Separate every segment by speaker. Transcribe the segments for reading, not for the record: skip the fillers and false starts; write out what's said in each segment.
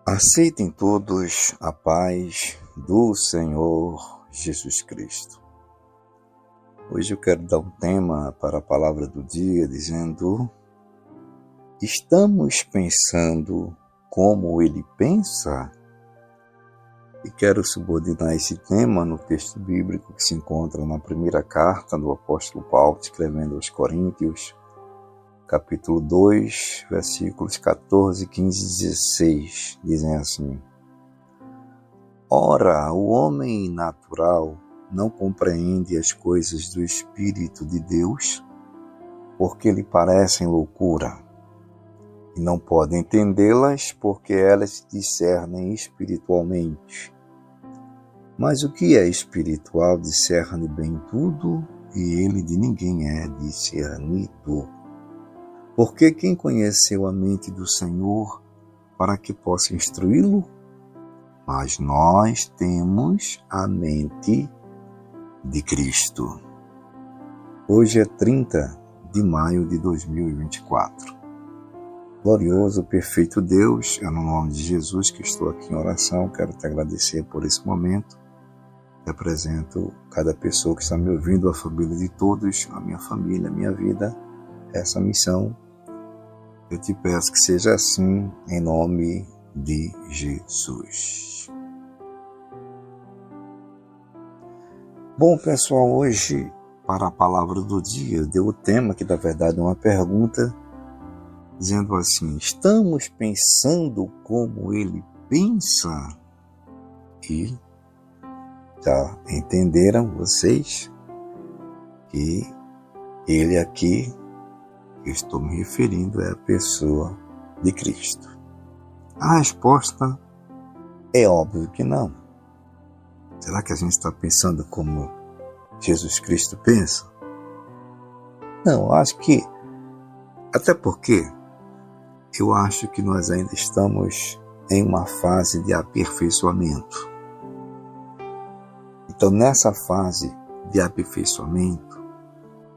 Speaker 1: Aceitem todos a paz do Senhor Jesus Cristo. Hoje eu quero dar um tema para a palavra do dia, dizendo: estamos pensando como Ele pensa? E quero subordinar esse tema no texto bíblico que se encontra na primeira carta do apóstolo Paulo, escrevendo aos Coríntios, capítulo 2, versículos 14, 15 e 16, dizem assim: Ora, o homem natural não compreende as coisas do Espírito de Deus, porque lhe parecem loucura, e não pode entendê-las, porque elas se discernem espiritualmente. Mas o que é espiritual discerne bem tudo, e ele de ninguém é discernido. Porque quem conheceu a mente do Senhor para que possa instruí-lo? Mas nós temos a mente de Cristo. Hoje é 30 de maio de 2024. Glorioso, perfeito Deus, é no nome de Jesus que estou aqui em oração. Quero te agradecer por esse momento. Represento cada pessoa que está me ouvindo, a família de todos, a minha família, a minha vida, essa missão. Eu te peço que seja assim, em nome de Jesus. Bom, pessoal, hoje, para a palavra do dia, eu dei o tema, que na verdade é uma pergunta, dizendo assim: estamos pensando como Ele pensa? E já entenderam vocês que Ele aqui, eu estou me referindo, é a pessoa de Cristo? A resposta é óbvio que não. Será que a gente está pensando como Jesus Cristo pensa? Não, acho que, até porque eu acho que nós ainda estamos em uma fase de aperfeiçoamento. Então, nessa fase de aperfeiçoamento,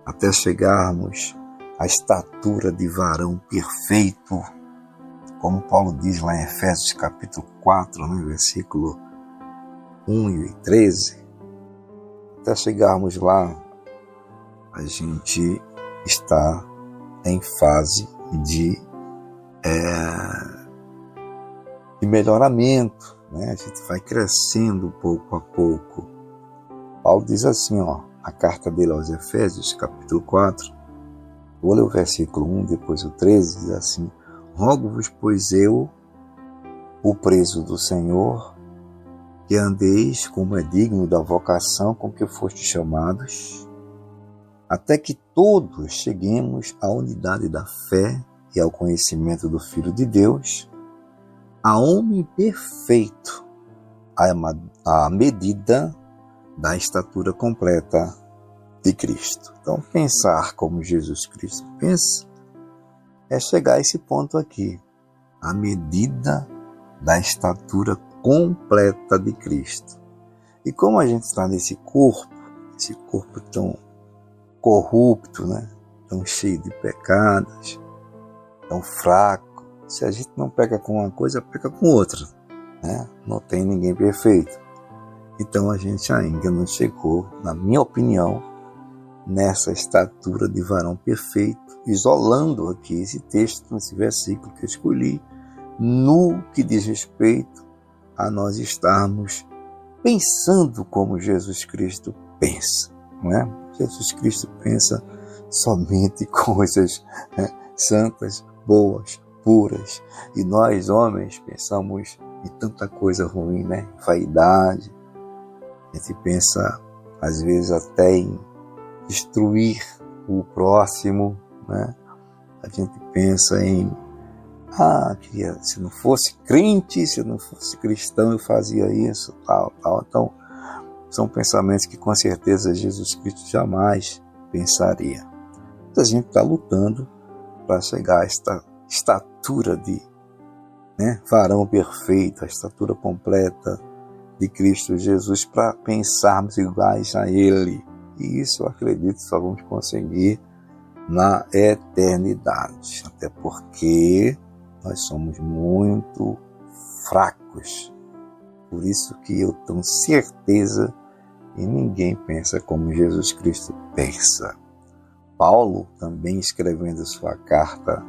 Speaker 1: até chegarmos à estatura de varão perfeito, como Paulo diz lá em Efésios capítulo 4, versículo 1 e 13, até chegarmos lá, a gente está em fase de melhoramento, né? A gente vai crescendo pouco a pouco. Paulo diz assim, a carta dele aos Efésios, capítulo 4, vou ler o versículo 1, depois o 13, diz assim: Rogo-vos, pois eu, o preso do Senhor, que andeis como é digno da vocação com que fostes chamados, até que todos cheguemos à unidade da fé e ao conhecimento do Filho de Deus, a homem perfeito, à medida da estatura completa de Cristo. Então, pensar como Jesus Cristo pensa é chegar a esse ponto aqui, à medida da estatura completa de Cristo. E como a gente está nesse corpo tão corrupto, tão cheio de pecados, tão fraco, se a gente não pega com uma coisa, pega com outra, Não tem ninguém perfeito. Então a gente ainda não chegou, na minha opinião, nessa estatura de varão perfeito, isolando aqui esse texto, esse versículo que eu escolhi, no que diz respeito a nós estarmos pensando como Jesus Cristo pensa, não é? Jesus Cristo pensa somente coisas santas, boas, puras, e nós, homens, pensamos em tanta coisa ruim, vaidade. A gente pensa, às vezes, até em destruir o próximo, A gente pensa em, se não fosse crente, se não fosse cristão, eu fazia isso, tal. Então, são pensamentos que, com certeza, Jesus Cristo jamais pensaria. Então, a gente está lutando para chegar a esta estatura de varão perfeito, a estatura completa de Cristo Jesus, para pensarmos iguais a Ele. E isso, eu acredito, só vamos conseguir na eternidade. Até porque nós somos muito fracos. Por isso que eu tenho certeza que ninguém pensa como Jesus Cristo pensa. Paulo, também escrevendo sua carta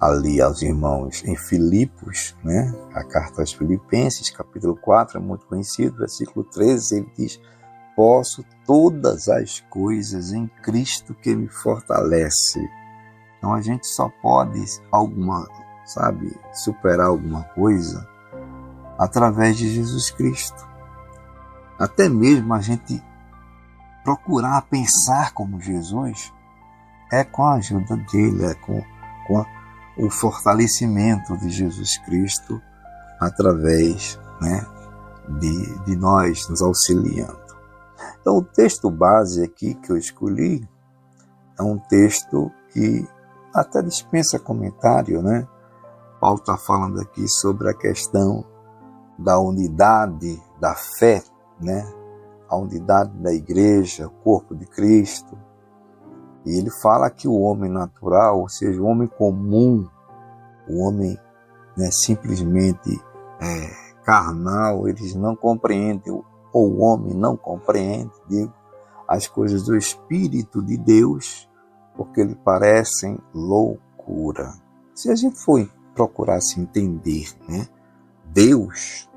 Speaker 1: ali aos irmãos em Filipos, né? A carta aos Filipenses, capítulo 4, é muito conhecido, versículo 13, ele diz: posso todas as coisas em Cristo que me fortalece. Então a gente só pode superar alguma coisa através de Jesus Cristo. Até mesmo a gente procurar pensar como Jesus é com a ajuda dele, é com o fortalecimento de Jesus Cristo através, né, de nós nos auxiliando. Então o texto base aqui que eu escolhi é um texto que até dispensa comentário, né? Paulo está falando aqui sobre a questão da unidade da fé, né? A unidade da igreja, o corpo de Cristo. E ele fala que o homem natural, ou seja, o homem comum, o homem, né, simplesmente carnal, eles não compreendem, ou o homem não compreende, as coisas do Espírito de Deus, porque lhe parecem loucura. Se a gente for procurar se entender, né, Deus,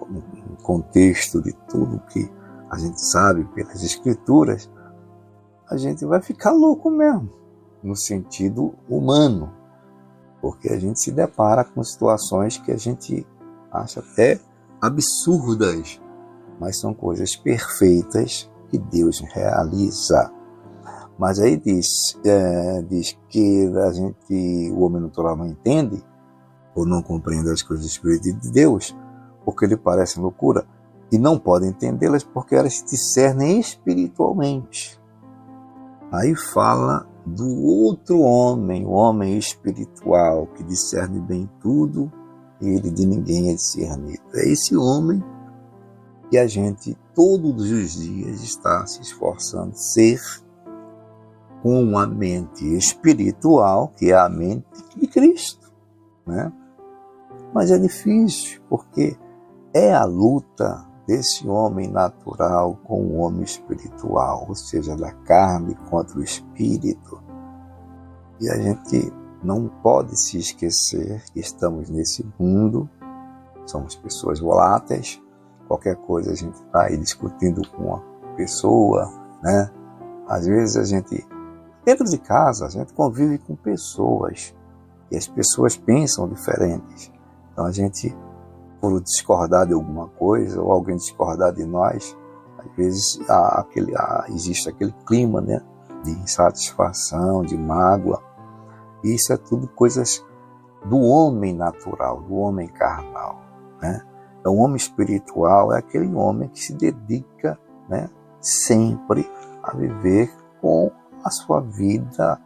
Speaker 1: no contexto de tudo que a gente sabe pelas Escrituras, a gente vai ficar louco mesmo, no sentido humano, porque a gente se depara com situações que a gente acha até absurdas, mas são coisas perfeitas que Deus realiza. Mas aí diz que o homem natural não entende ou não compreende as coisas do Espírito de Deus, porque lhe parecem loucura, e não pode entendê-las porque elas se discernem espiritualmente. Aí fala do outro homem, o homem espiritual, que discerne bem tudo, e ele de ninguém é discernido. É esse homem que a gente todos os dias está se esforçando ser com uma mente espiritual, que é a mente de Cristo, né? Mas é difícil, porque é a luta desse homem natural com o homem espiritual, ou seja, da carne contra o espírito. E a gente não pode se esquecer que estamos nesse mundo, somos pessoas voláteis, qualquer coisa a gente está aí discutindo com uma pessoa, né? Às vezes a gente, dentro de casa, a gente convive com pessoas e as pessoas pensam diferentes. Então a gente, por discordar de alguma coisa ou alguém discordar de nós, às vezes existe aquele clima, né, de insatisfação, de mágoa. E isso é tudo coisas do homem natural, do homem carnal, né? Então, o homem espiritual é aquele homem que se dedica, né, sempre a viver com a sua vida,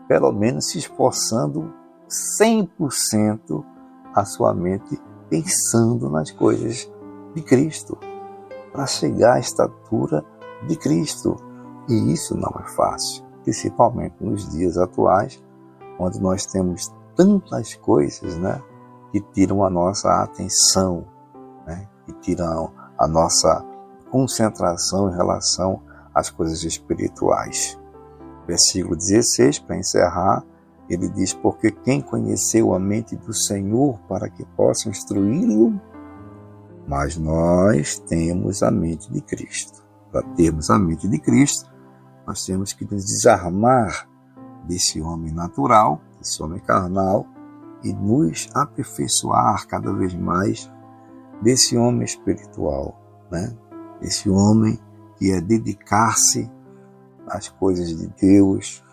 Speaker 1: pelo menos se esforçando 100% a sua mente pensando nas coisas de Cristo, para chegar à estatura de Cristo. E isso não é fácil, principalmente nos dias atuais, onde nós temos tantas coisas, né, que tiram a nossa atenção, né, que tiram a nossa concentração em relação às coisas espirituais. Versículo 16, para encerrar, ele diz: porque quem conheceu a mente do Senhor para que possa instruí-lo? Mas nós temos a mente de Cristo. Para termos a mente de Cristo, nós temos que nos desarmar desse homem natural, desse homem carnal, e nos aperfeiçoar cada vez mais desse homem espiritual, né? Esse homem que é dedicar-se às coisas de Deus,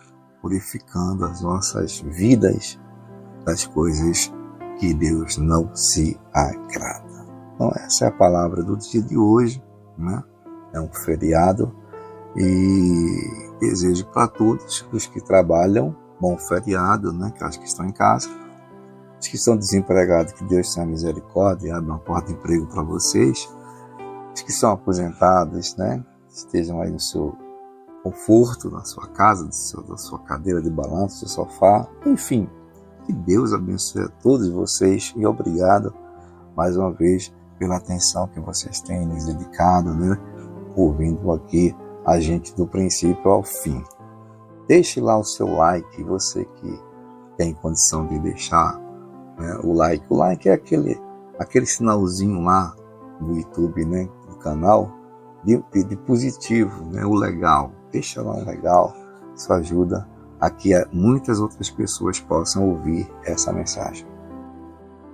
Speaker 1: purificando as nossas vidas das coisas que Deus não se agrada. Então essa é a palavra do dia de hoje, né? É um feriado e desejo para todos os que trabalham bom feriado, né? Que acho que estão em casa. Os que estão desempregados, que Deus tenha misericórdia e abra uma porta de emprego para vocês. Os que são aposentados, né? Estejam aí no seu conforto, na sua casa, da sua cadeira de balanço, do seu sofá, enfim, Que Deus abençoe a todos vocês e obrigado mais uma vez pela atenção que vocês têm nos dedicado, né? Ouvindo aqui a gente do princípio ao fim. Deixe lá o seu like, você que tem condição de deixar, né, o like. O like é aquele sinalzinho lá no YouTube, né, do canal, de positivo, né, o legal. Deixa lá o legal, isso ajuda a que muitas outras pessoas possam ouvir essa mensagem.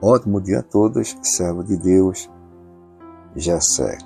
Speaker 1: Ótimo dia a todos, servo de Deus, Jessé.